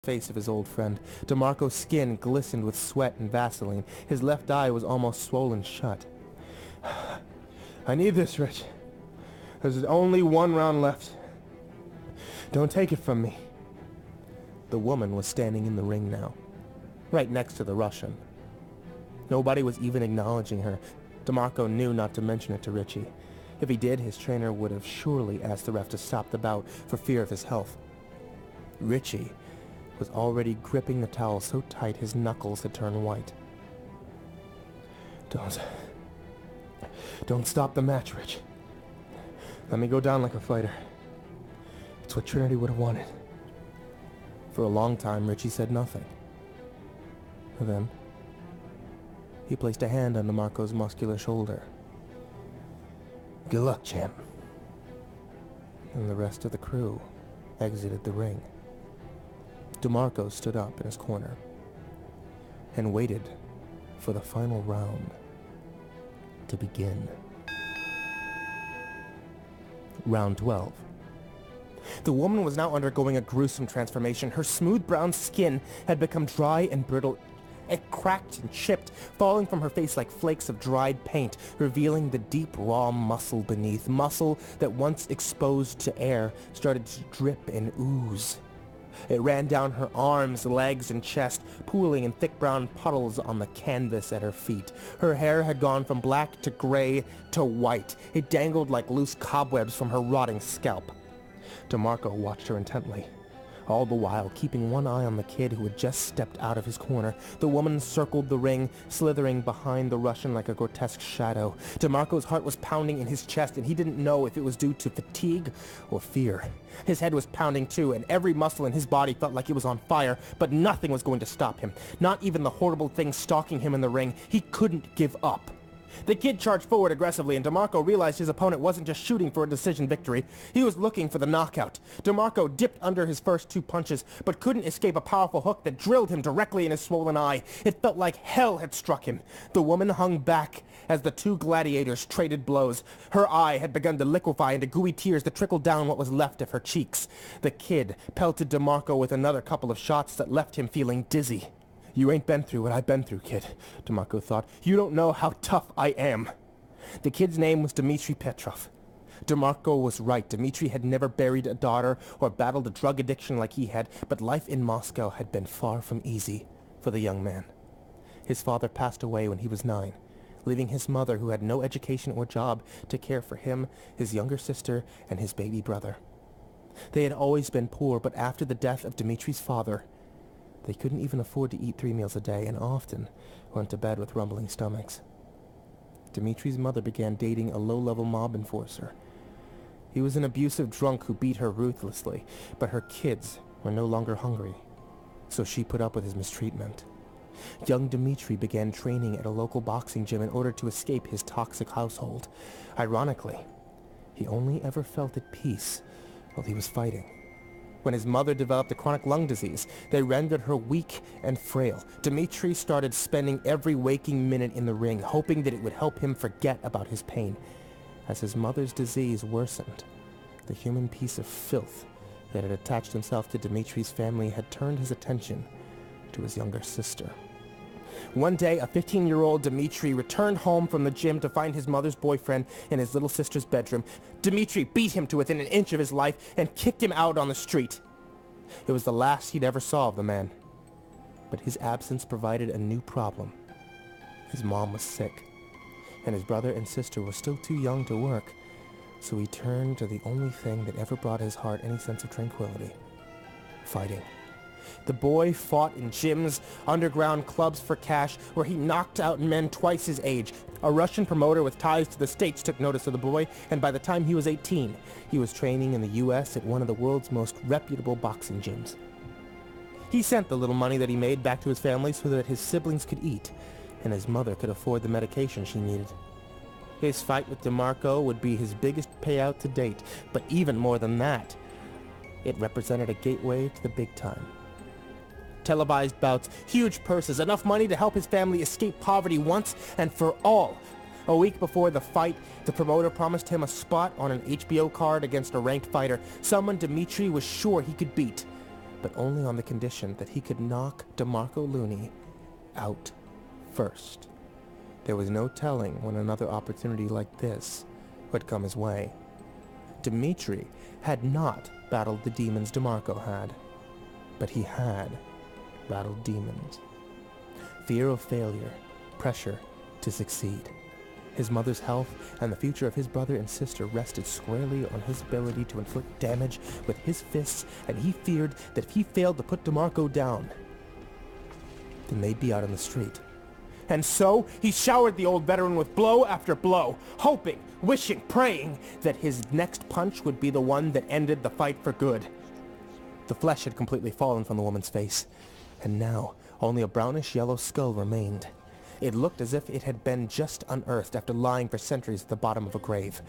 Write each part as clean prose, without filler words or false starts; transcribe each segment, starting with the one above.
face of his old friend. DeMarco's skin glistened with sweat and Vaseline. His left eye was almost swollen shut. I need this, Rich. There's only one round left. Don't take it from me. The woman was standing in the ring now, right next to the Russian. Nobody was even acknowledging her. DeMarco knew not to mention it to Richie. If he did, his trainer would have surely asked the ref to stop the bout for fear of his health. Richie was already gripping the towel so tight his knuckles had turned white. Don't stop the match, Rich. Let me go down like a fighter. It's what Trinity would have wanted. For a long time, Richie said nothing. Then, he placed a hand on DeMarco's muscular shoulder. Good luck, champ. And the rest of the crew exited the ring. DeMarco stood up in his corner and waited for the final round to begin. Round 12. The woman was now undergoing a gruesome transformation. Her smooth brown skin had become dry and brittle. It cracked and chipped, falling from her face like flakes of dried paint, revealing the deep, raw muscle beneath. Muscle that once exposed to air started to drip and ooze. It ran down her arms, legs, and chest, pooling in thick brown puddles on the canvas at her feet. Her hair had gone from black to gray to white. It dangled like loose cobwebs from her rotting scalp. DeMarco watched her intently, all the while keeping one eye on the kid who had just stepped out of his corner. The woman circled the ring, slithering behind the Russian like a grotesque shadow. DeMarco's heart was pounding in his chest, and he didn't know if it was due to fatigue or fear. His head was pounding too, and every muscle in his body felt like it was on fire, but nothing was going to stop him. Not even the horrible thing stalking him in the ring. He couldn't give up. The kid charged forward aggressively, and DeMarco realized his opponent wasn't just shooting for a decision victory. He was looking for the knockout. DeMarco dipped under his first two punches, but couldn't escape a powerful hook that drilled him directly in his swollen eye. It felt like hell had struck him. The woman hung back as the two gladiators traded blows. Her eye had begun to liquefy into gooey tears that trickled down what was left of her cheeks. The kid pelted DeMarco with another couple of shots that left him feeling dizzy. You ain't been through what I've been through, kid, DeMarco thought. You don't know how tough I am. The kid's name was Dmitri Petrov. DeMarco was right. Dmitri had never buried a daughter or battled a drug addiction like he had, but life in Moscow had been far from easy for the young man. His father passed away when he was 9, leaving his mother, who had no education or job, to care for him, his younger sister, and his baby brother. They had always been poor, but after the death of Dmitri's father, they couldn't even afford to eat 3 meals a day and often went to bed with rumbling stomachs. Dmitri's mother began dating a low-level mob enforcer. He was an abusive drunk who beat her ruthlessly, but her kids were no longer hungry, so she put up with his mistreatment. Young Dmitri began training at a local boxing gym in order to escape his toxic household. Ironically, he only ever felt at peace while he was fighting. When his mother developed a chronic lung disease, they rendered her weak and frail. Dmitri started spending every waking minute in the ring, hoping that it would help him forget about his pain. As his mother's disease worsened, the human piece of filth that had attached himself to Dmitri's family had turned his attention to his younger sister. One day, a 15-year-old Dmitri returned home from the gym to find his mother's boyfriend in his little sister's bedroom. Dmitri beat him to within an inch of his life and kicked him out on the street. It was the last he'd ever saw of the man. But his absence provided a new problem. His mom was sick, and his brother and sister were still too young to work, so he turned to the only thing that ever brought his heart any sense of tranquility: fighting. The boy fought in gyms, underground clubs for cash, where he knocked out men twice his age. A Russian promoter with ties to the States took notice of the boy, and by the time he was 18, he was training in the U.S. at one of the world's most reputable boxing gyms. He sent the little money that he made back to his family so that his siblings could eat, and his mother could afford the medication she needed. His fight with DeMarco would be his biggest payout to date, but even more than that, it represented a gateway to the big time. Televised bouts, huge purses, enough money to help his family escape poverty once and for all. A week before the fight, the promoter promised him a spot on an HBO card against a ranked fighter, someone Dmitri was sure he could beat. but only on the condition that he could knock DeMarco Looney out first. There was no telling when another opportunity like this would come his way. Dmitri had not battled the demons DeMarco had, but he had battled demons. Fear of failure, pressure to succeed. His mother's health and the future of his brother and sister rested squarely on his ability to inflict damage with his fists, and he feared that if he failed to put DeMarco down, then they'd be out on the street. And so he showered the old veteran with blow after blow, hoping, wishing, praying that his next punch would be the one that ended the fight for good. The flesh had completely fallen from the woman's face, and now only a brownish-yellow skull remained. It looked as if it had been just unearthed after lying for centuries at the bottom of a grave.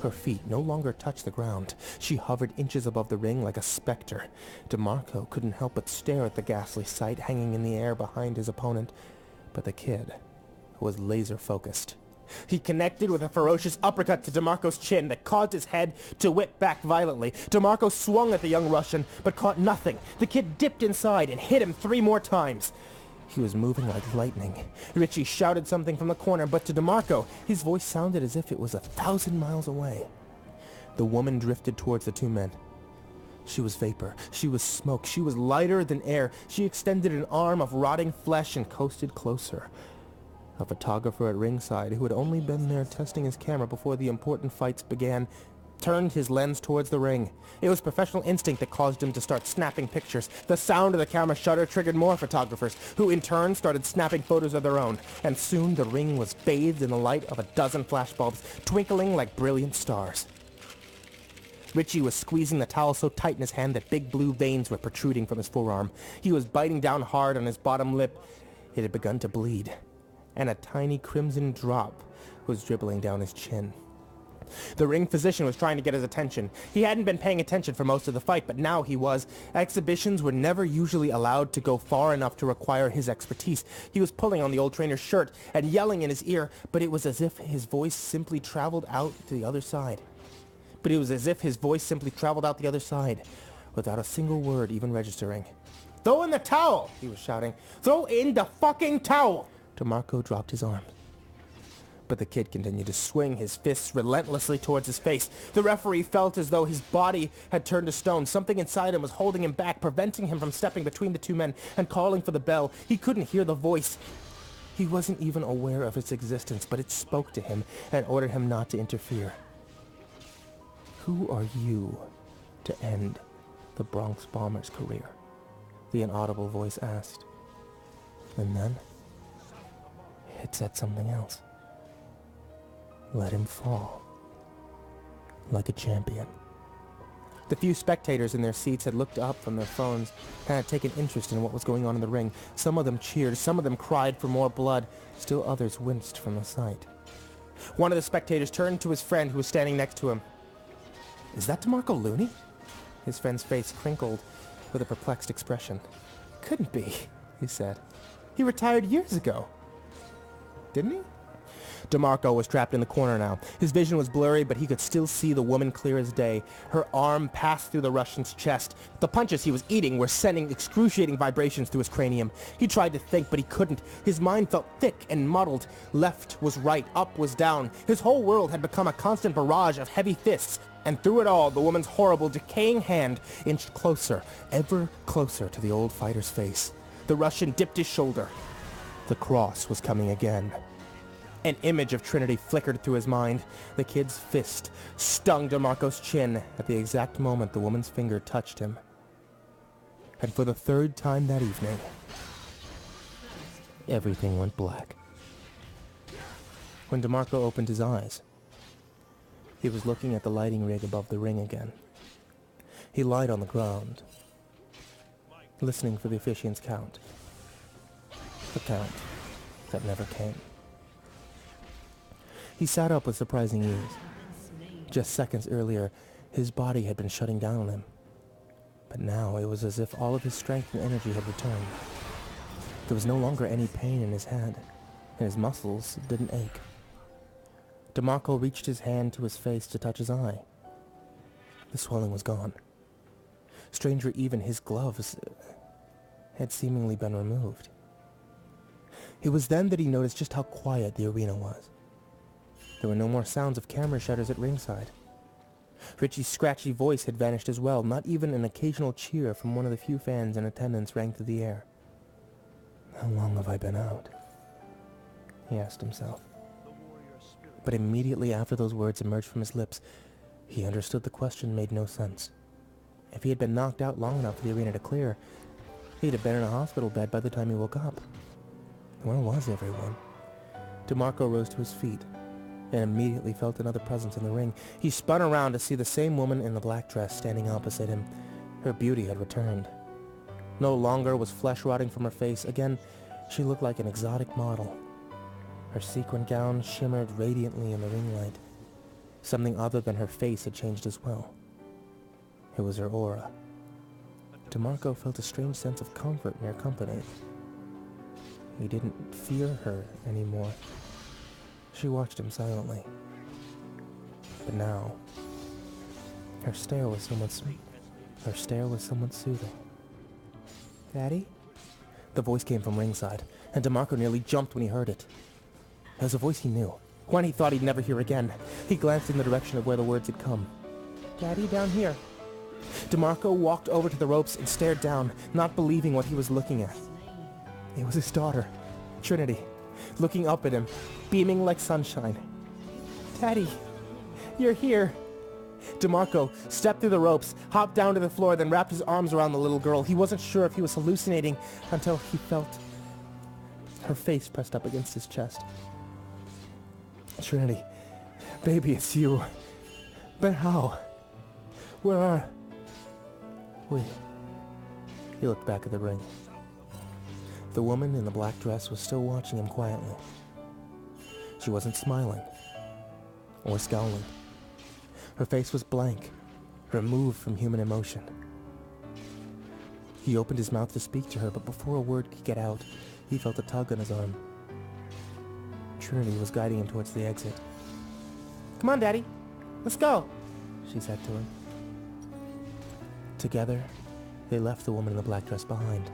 Her feet no longer touched the ground. She hovered inches above the ring like a specter. DeMarco couldn't help but stare at the ghastly sight hanging in the air behind his opponent, but the kid was laser-focused. He connected with a ferocious uppercut to DeMarco's chin that caused his head to whip back violently. DeMarco swung at the young Russian, but caught nothing. The kid dipped inside and hit him 3 more times. He was moving like lightning. Richie shouted something from the corner, but to DeMarco, his voice sounded as if it was 1,000 miles away. The woman drifted towards the 2 men. She was vapor. She was smoke. She was lighter than air. She extended an arm of rotting flesh and coasted closer. A photographer at ringside, who had only been there testing his camera before the important fights began, turned his lens towards the ring. It was professional instinct that caused him to start snapping pictures. The sound of the camera shutter triggered more photographers, who in turn started snapping photos of their own, and soon the ring was bathed in the light of a dozen flashbulbs, twinkling like brilliant stars. Richie was squeezing the towel so tight in his hand that big blue veins were protruding from his forearm. He was biting down hard on his bottom lip. It had begun to bleed, and a tiny crimson drop was dribbling down his chin. The ring physician was trying to get his attention. He hadn't been paying attention for most of the fight, but now he was. Exhibitions were never usually allowed to go far enough to require his expertise. He was pulling on the old trainer's shirt and yelling in his ear, but it was as if his voice simply traveled out to the other side. Without a single word even registering. "Throw in the towel!" he was shouting. "Throw in the fucking towel!" DeMarco dropped his arm, but the kid continued to swing his fists relentlessly towards his face. The referee felt as though his body had turned to stone. Something inside him was holding him back, preventing him from stepping between the 2 men and calling for the bell. He couldn't hear the voice. He wasn't even aware of its existence, but it spoke to him and ordered him not to interfere. "Who are you to end the Bronx Bomber's career?" the inaudible voice asked. And then it said something else. "Let him fall like a champion." The few spectators in their seats had looked up from their phones and had taken interest in what was going on in the ring. Some of them cheered, some of them cried for more blood, still others winced from the sight. One of the spectators turned to his friend who was standing next to him. "Is that DeMarco Looney?" His friend's face crinkled with a perplexed expression. "Couldn't be," he said. "He retired years ago." "Didn't he?" DeMarco was trapped in the corner now. His vision was blurry, but he could still see the woman clear as day. Her arm passed through the Russian's chest. The punches he was eating were sending excruciating vibrations through his cranium. He tried to think, but he couldn't. His mind felt thick and muddled. Left was right, up was down. His whole world had become a constant barrage of heavy fists. And through it all, the woman's horrible, decaying hand inched closer, ever closer to the old fighter's face. The Russian dipped his shoulder. The cross was coming again. An image of Trinity flickered through his mind. The kid's fist stung DeMarco's chin at the exact moment the woman's finger touched him. And for the 3rd time that evening, everything went black. When DeMarco opened his eyes, he was looking at the lighting rig above the ring again. He lied on the ground, listening for the officiant's count. The count that never came. He sat up with surprising ease. Just seconds earlier, his body had been shutting down on him. But now it was as if all of his strength and energy had returned. There was no longer any pain in his head, and his muscles didn't ache. DeMarco reached his hand to his face to touch his eye. The swelling was gone. Stranger even, his gloves had seemingly been removed. It was then that he noticed just how quiet the arena was. There were no more sounds of camera shutters at ringside. Richie's scratchy voice had vanished as well. Not even an occasional cheer from one of the few fans in attendance rang through the air. How long have I been out? He asked himself. But immediately after those words emerged from his lips, he understood the question made no sense. If he had been knocked out long enough for the arena to clear, he'd have been in a hospital bed by the time he woke up. Where was everyone? DeMarco rose to his feet and immediately felt another presence in the ring. He spun around to see the same woman in the black dress standing opposite him. Her beauty had returned. No longer was flesh rotting from her face. Again, she looked like an exotic model. Her sequin gown shimmered radiantly in the ring light. Something other than her face had changed as well. It was her aura. DeMarco felt a strange sense of comfort in her company. He didn't fear her anymore. She watched him silently. But now, her stare was somewhat soothing. Daddy? The voice came from ringside, and DeMarco nearly jumped when he heard it. It was a voice he knew, one he thought he'd never hear again. He glanced in the direction of where the words had come. Daddy, down here. DeMarco walked over to the ropes and stared down, not believing what he was looking at. It was his daughter, Trinity, looking up at him, beaming like sunshine. Daddy, you're here. DeMarco stepped through the ropes, hopped down to the floor, then wrapped his arms around the little girl. He wasn't sure if he was hallucinating until he felt her face pressed up against his chest. Trinity, baby, it's you. But how? Where are we? He looked back at the ring. The woman in the black dress was still watching him quietly. She wasn't smiling or scowling. Her face was blank, removed from human emotion. He opened his mouth to speak to her, but before a word could get out, he felt a tug on his arm. Trinity was guiding him towards the exit. Come on, Daddy. Let's go, she said to him. Together, they left the woman in the black dress behind.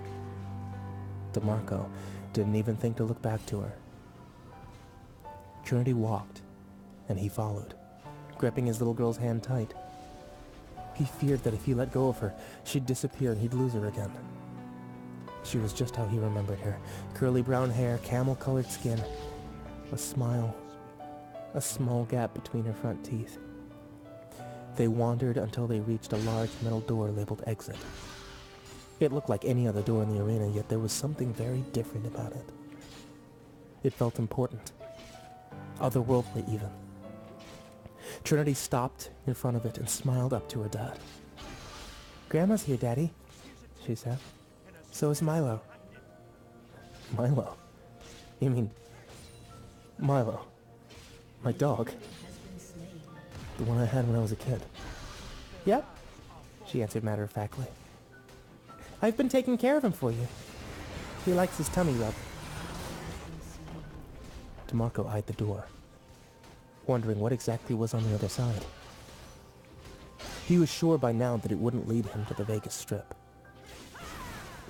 DeMarco didn't even think to look back to her. Trinity walked, and he followed, gripping his little girl's hand tight. He feared that if he let go of her, she'd disappear and he'd lose her again. She was just how he remembered her. Curly brown hair, camel-colored skin, a smile, a small gap between her front teeth. They wandered until they reached a large metal door labeled Exit. It looked like any other door in the arena, yet there was something very different about it. It felt important, otherworldly even. Trinity stopped in front of it and smiled up to her dad. Grandma's here, Daddy, she said. So is Milo. Milo? You mean Milo? My dog? The one I had when I was a kid? Yep, she answered matter-of-factly. I've been taking care of him for you. He likes his tummy rub. DeMarco eyed the door, wondering what exactly was on the other side. He was sure by now that it wouldn't lead him to the Vegas Strip.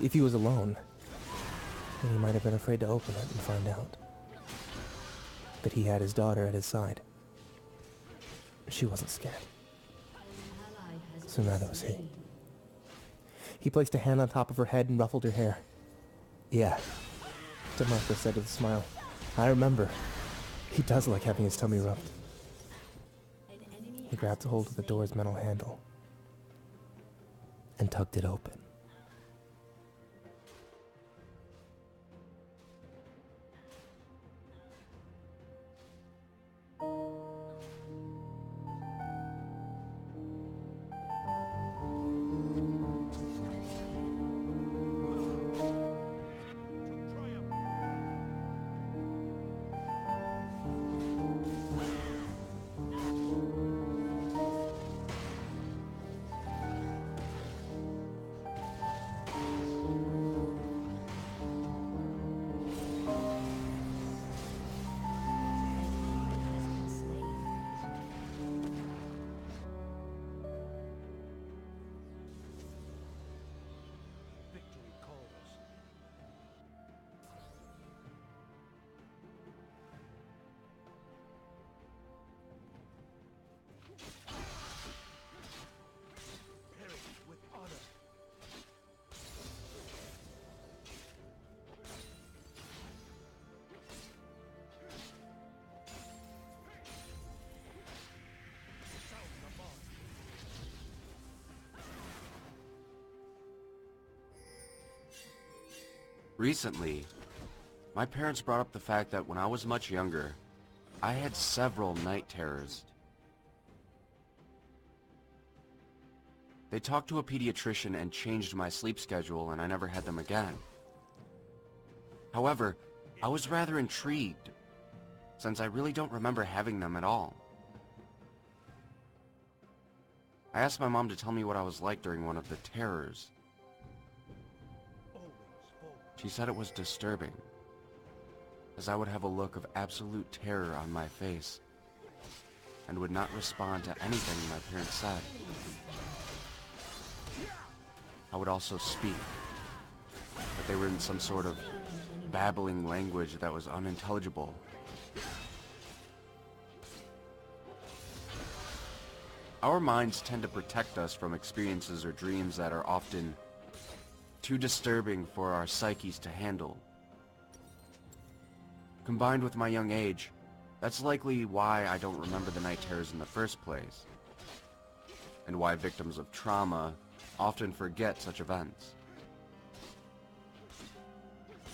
If he was alone, then he might have been afraid to open it and find out. But he had his daughter at his side. She wasn't scared. So neither was he. He placed a hand on top of her head and ruffled her hair. Yeah, DeMarco said with a smile. I remember. He does like having his tummy rubbed. He grabbed hold of the door's metal handle and tugged it open. Recently, my parents brought up the fact that when I was much younger, I had several night terrors. They talked to a pediatrician and changed my sleep schedule, and I never had them again. However, I was rather intrigued, since I really don't remember having them at all. I asked my mom to tell me what I was like during one of the terrors. She said it was disturbing, as I would have a look of absolute terror on my face, and would not respond to anything my parents said. I would also speak, but they were in some sort of babbling language that was unintelligible. Our minds tend to protect us from experiences or dreams that are often too disturbing for our psyches to handle. Combined with my young age, that's likely why I don't remember the night terrors in the first place, and why victims of trauma often forget such events.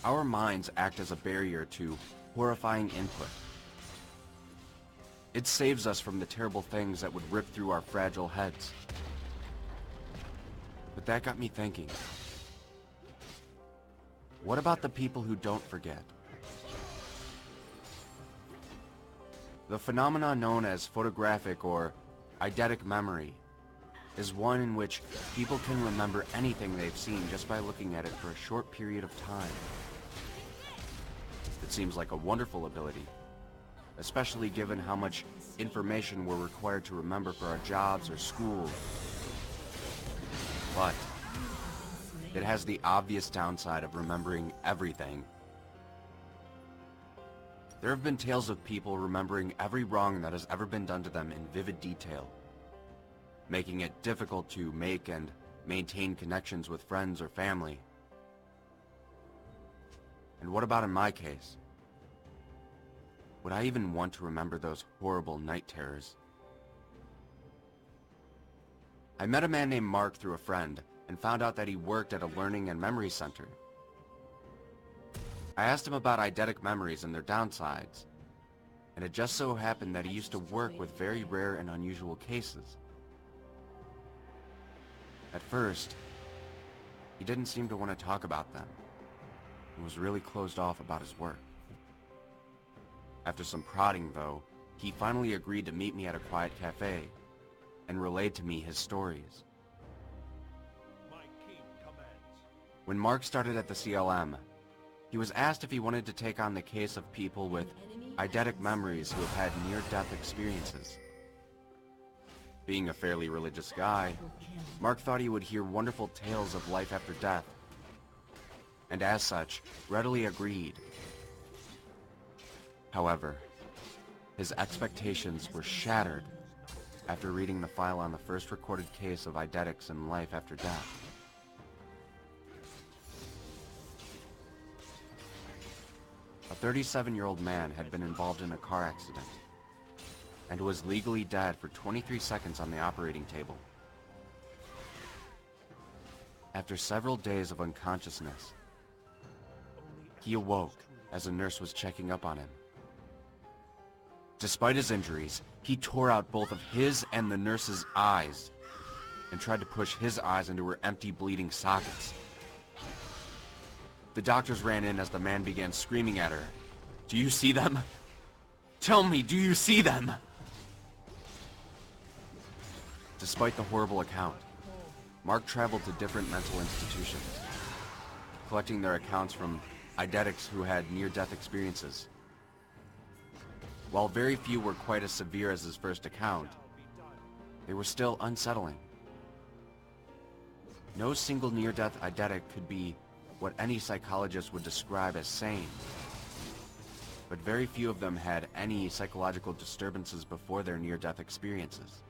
Our minds act as a barrier to horrifying input. It saves us from the terrible things that would rip through our fragile heads. But that got me thinking. What about the people who don't forget? The phenomenon known as photographic or eidetic memory is one in which people can remember anything they've seen just by looking at it for a short period of time. It seems like a wonderful ability, especially given how much information we're required to remember for our jobs or school. But it has the obvious downside of remembering everything. There have been tales of people remembering every wrong that has ever been done to them in vivid detail, making it difficult to make and maintain connections with friends or family. And what about in my case? Would I even want to remember those horrible night terrors? I met a man named Mark through a friend and found out that he worked at a learning and memory center. I asked him about eidetic memories and their downsides, and it just so happened that he used to work with very rare and unusual cases. At first, he didn't seem to want to talk about them, and was really closed off about his work. After some prodding, though, he finally agreed to meet me at a quiet cafe, and relayed to me his stories. When Mark started at the CLM, he was asked if he wanted to take on the case of people with eidetic memories who have had near-death experiences. Being a fairly religious guy, Mark thought he would hear wonderful tales of life after death, and as such, readily agreed. However, his expectations were shattered after reading the file on the first recorded case of eidetics in life after death. A 37-year-old man had been involved in a car accident and was legally dead for 23 seconds on the operating table. After several days of unconsciousness, he awoke as a nurse was checking up on him. Despite his injuries, he tore out both of his and the nurse's eyes and tried to push his eyes into her empty, bleeding sockets. The doctors ran in as the man began screaming at her. "Do you see them? Tell me, do you see them?" Despite the horrible account, Mark traveled to different mental institutions, collecting their accounts from eidetics who had near-death experiences. While very few were quite as severe as his first account, they were still unsettling. No single near-death eidetic could be what any psychologist would describe as sane, but very few of them had any psychological disturbances before their near-death experiences.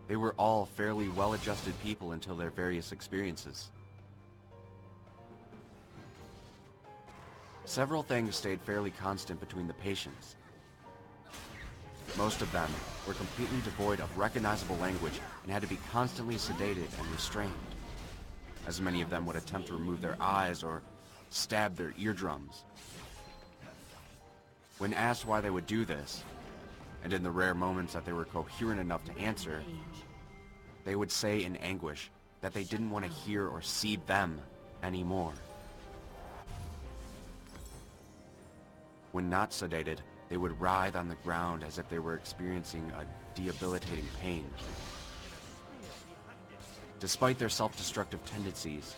They were all fairly well-adjusted people until their various experiences. Several things stayed fairly constant between the patients. Most of them were completely devoid of recognizable language and had to be constantly sedated and restrained, as many of them would attempt to remove their eyes or stabbed their eardrums. When asked why they would do this, and in the rare moments that they were coherent enough to answer, they would say in anguish that they didn't want to hear or see them anymore. When not sedated, they would writhe on the ground as if they were experiencing a debilitating pain. Despite their self-destructive tendencies,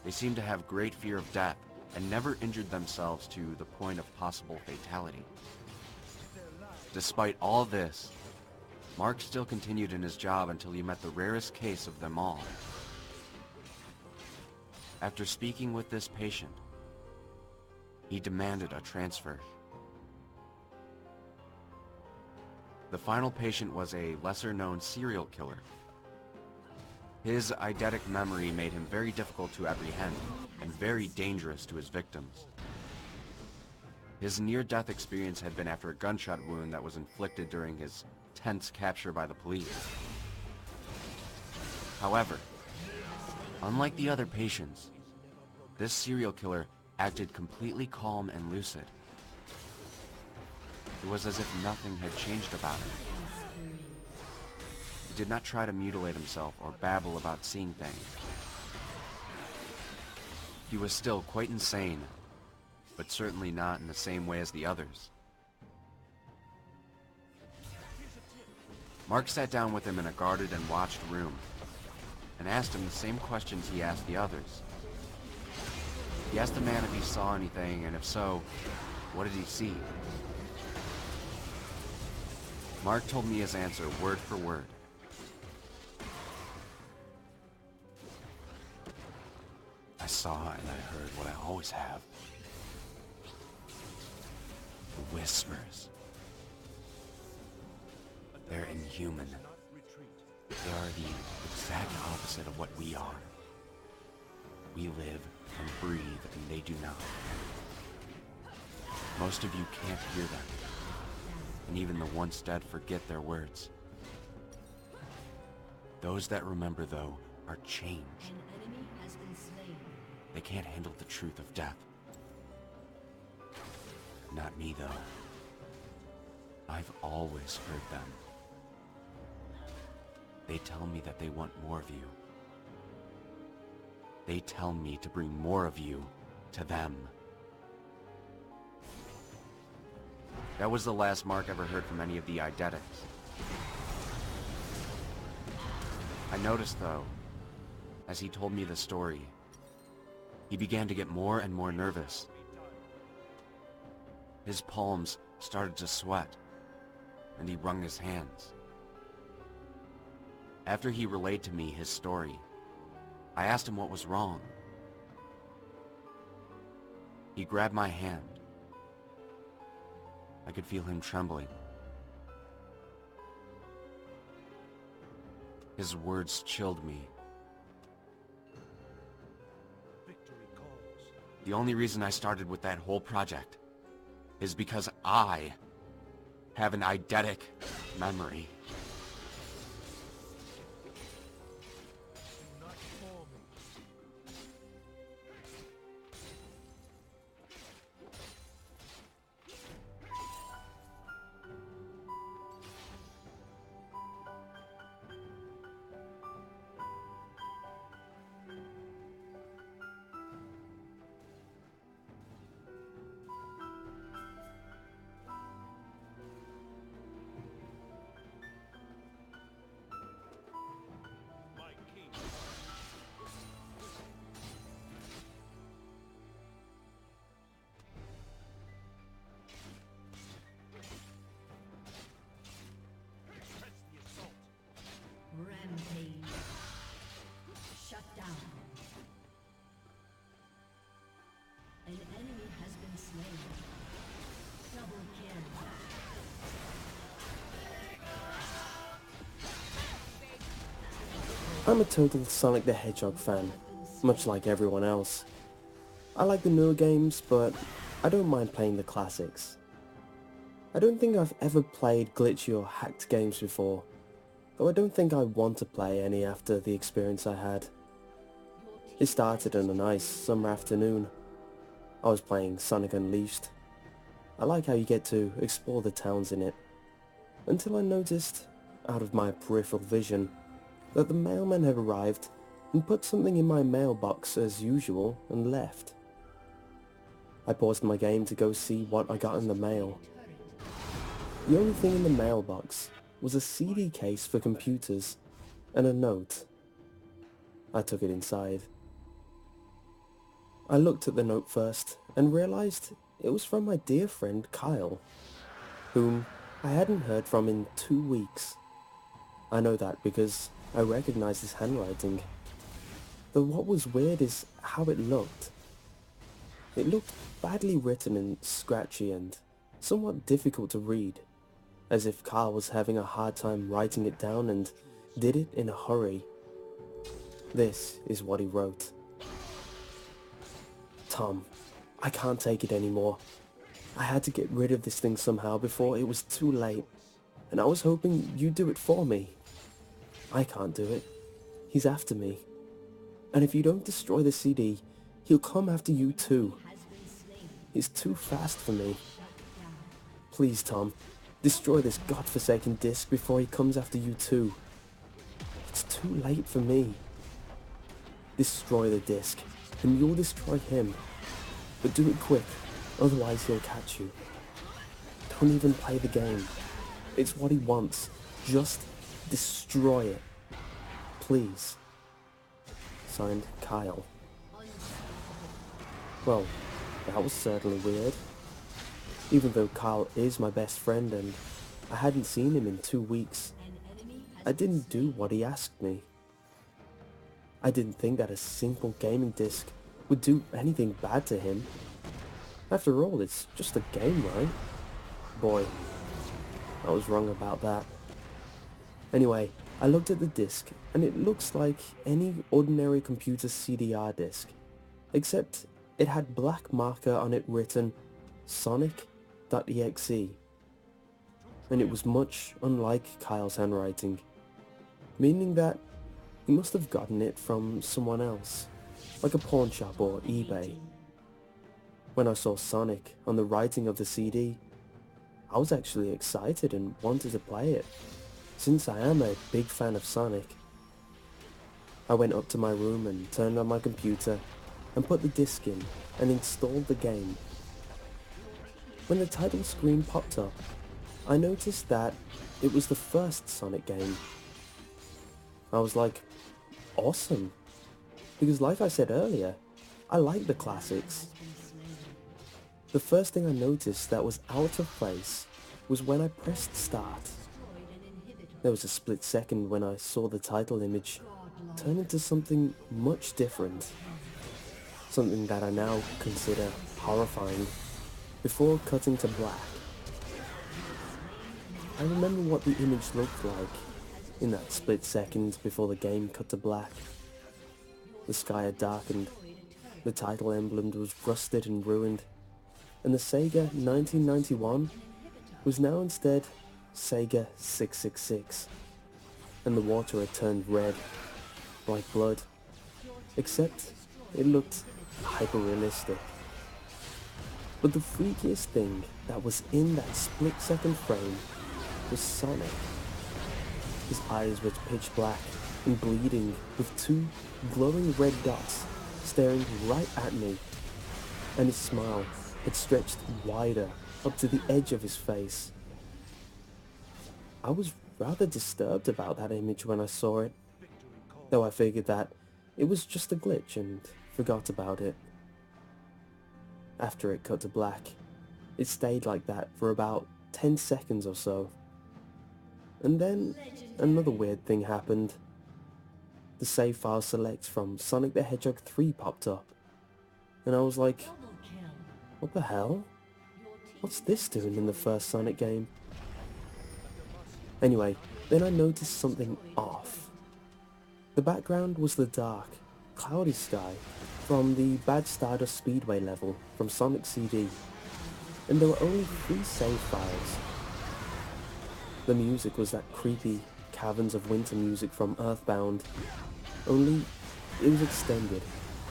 they seemed to have great fear of death and never injured themselves to the point of possible fatality. Despite all this, Mark still continued in his job until he met the rarest case of them all. After speaking with this patient, he demanded a transfer. The final patient was a lesser-known serial killer. His eidetic memory made him very difficult to apprehend and very dangerous to his victims. His near-death experience had been after a gunshot wound that was inflicted during his tense capture by the police. However, unlike the other patients, this serial killer acted completely calm and lucid. It was as if nothing had changed about him. He did not try to mutilate himself or babble about seeing things. He was still quite insane, but certainly not in the same way as the others. Mark sat down with him in a guarded and watched room, and asked him the same questions he asked the others. He asked the man if he saw anything, and if so, what did he see? Mark told me his answer word for word. I saw and I heard what I always have. The whispers. They're inhuman. They are the exact opposite of what we are. We live and breathe, and they do not. Most of you can't hear them, and even the once dead forget their words. Those that remember, though, are changed. They can't handle the truth of death. Not me, though. I've always heard them. They tell me that they want more of you. They tell me to bring more of you to them. That was the last Mark ever heard from any of the eidetics. I noticed, though, as he told me the story, he began to get more and more nervous. His palms started to sweat, and he wrung his hands. After he relayed to me his story, I asked him what was wrong. He grabbed my hand. I could feel him trembling. His words chilled me. The only reason I started with that whole project is because I have an eidetic memory. Rampage. Shut down. An enemy has been slain. Double kill. I'm a total Sonic the Hedgehog fan, much like everyone else. I like the newer games, but I don't mind playing the classics. I don't think I've ever played glitchy or hacked games before, though I don't think I want to play any after the experience I had. It started on a nice summer afternoon, I was playing Sonic Unleashed. I like how you get to explore the towns in it, until I noticed, out of my peripheral vision, that the mailman had arrived and put something in my mailbox as usual and left. I paused my game to go see what I got in the mail. The only thing in the mailbox was a CD case for computers and a note. I took it inside. I looked at the note first and realized it was from my dear friend Kyle, whom I hadn't heard from in 2 weeks. I know that because I recognized his handwriting. Though what was weird is how it looked. It looked badly written and scratchy and somewhat difficult to read, as if Kyle was having a hard time writing it down and did it in a hurry. This is what he wrote. Tom, I can't take it anymore. I had to get rid of this thing somehow before it was too late, and I was hoping you'd do it for me. I can't do it. He's after me. And if you don't destroy the CD, he'll come after you too. He's too fast for me. Please, Tom, destroy this godforsaken disc before he comes after you too. It's too late for me. Destroy the disc, and you'll destroy him. But do it quick, otherwise he'll catch you. Don't even play the game. It's what he wants. Just destroy it. Please. Signed, Kyle. Well, that was certainly weird. Even though Kyle is my best friend and I hadn't seen him in 2 weeks, I didn't do what he asked me. I didn't think that a simple gaming disc would do anything bad to him. After all, it's just a game, right? Boy, I was wrong about that. Anyway, I looked at the disc, and it looks like any ordinary computer CDR disc, except it had black marker on it written Sonic.exe, and it was much unlike Kyle's handwriting, meaning that he must have gotten it from someone else, like a pawn shop or eBay. When I saw Sonic on the writing of the CD, I was actually excited and wanted to play it, since I am a big fan of Sonic. I went up to my room and turned on my computer and put the disc in and installed the game. When the title screen popped up, I noticed that it was the first Sonic game. I was like, awesome, because like I said earlier, I like the classics. The first thing I noticed that was out of place was when I pressed start. There was a split second when I saw the title image turn into something much different. Something that I now consider horrifying, before cutting to black. I remember what the image looked like in that split second before the game cut to black. The sky had darkened, the title emblem was rusted and ruined, and the Sega 1991 was now instead Sega 666, and the water had turned red, like blood, except it looked hyper-realistic. But the freakiest thing that was in that split-second frame was Sonic. His eyes were pitch black and bleeding, with 2 glowing red dots staring right at me, and his smile had stretched wider up to the edge of his face. I was rather disturbed about that image when I saw it, though I figured that it was just a glitch and forgot about it. After it cut to black, it stayed like that for about 10 seconds or so. And then another weird thing happened. The save file select from Sonic the Hedgehog 3 popped up, and I was like, what the hell? What's this doing in the first Sonic game? Anyway, then I noticed something off. The background was the dark, cloudy sky from the Bad Stardust Speedway level from Sonic CD, and there were only 3 save files. The music was that creepy Caverns of Winter music from Earthbound, only it was extended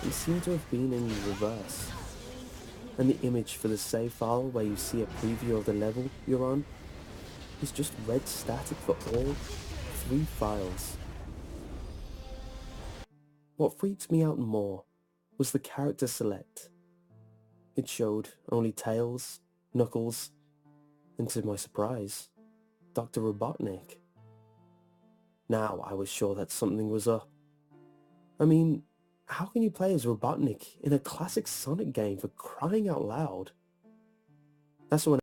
and seemed to have been in reverse. and the image for the save file where you see a preview of the level you're on is just red static for all 3 files. What freaks me out more was the character select. It showed only Tails, Knuckles, and to my surprise, Dr. Robotnik. Now I was sure that something was up. I mean, how can you play as Robotnik in a classic Sonic game, for crying out loud? That's when